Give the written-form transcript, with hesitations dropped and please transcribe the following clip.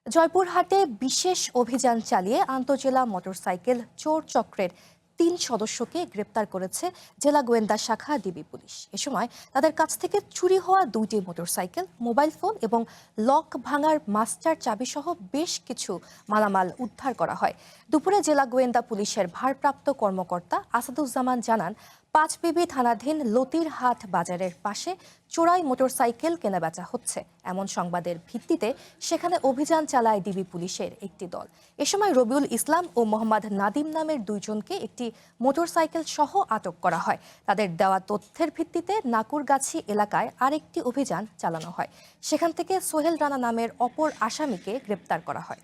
জয়পুরহাটে বিশেষ অভিযান চালিয়ে আন্তজেলা মোটরসাইকেল চোর চক্রের ৩ সদস্যকে গ্রেপ্তার করেছে জেলা গোয়েন্দা শাখা ডিবি পুলিশ। এ সময় তাদের কাছ থেকে চুরি হওয়া ২টি মোটরসাইকেল, মোবাইল ফোন এবং লক ভাঙার মাস্টার চাবিসহ বেশ কিছু মালামাল উদ্ধার করা হয়। দুপুরে জেলা গোয়েন্দা পুলিশের ভারপ্রাপ্ত কর্মকর্তা আসাদুজ্জামান জানান, পাঁচবিবি থানাধীন লতিরহাট বাজারের পাশে চোরাই মোটরসাইকেল কেনাবেচা হচ্ছে এমন সংবাদের ভিত্তিতে সেখানে অভিযান চালায় ডিবি পুলিশের একটি দল। এ সময় রবিউল ইসলাম ও মোহাম্মদ নাদিম নামের দুইজনকে একটি মোটরসাইকেল সহ আটক করা হয়। তাদের দেওয়া তথ্যের ভিত্তিতে নাকুরগাছি এলাকায় আরেকটি অভিযান চালানো হয়। সেখান থেকে সোহেল রানা নামের অপর আসামিকে গ্রেপ্তার করা হয়।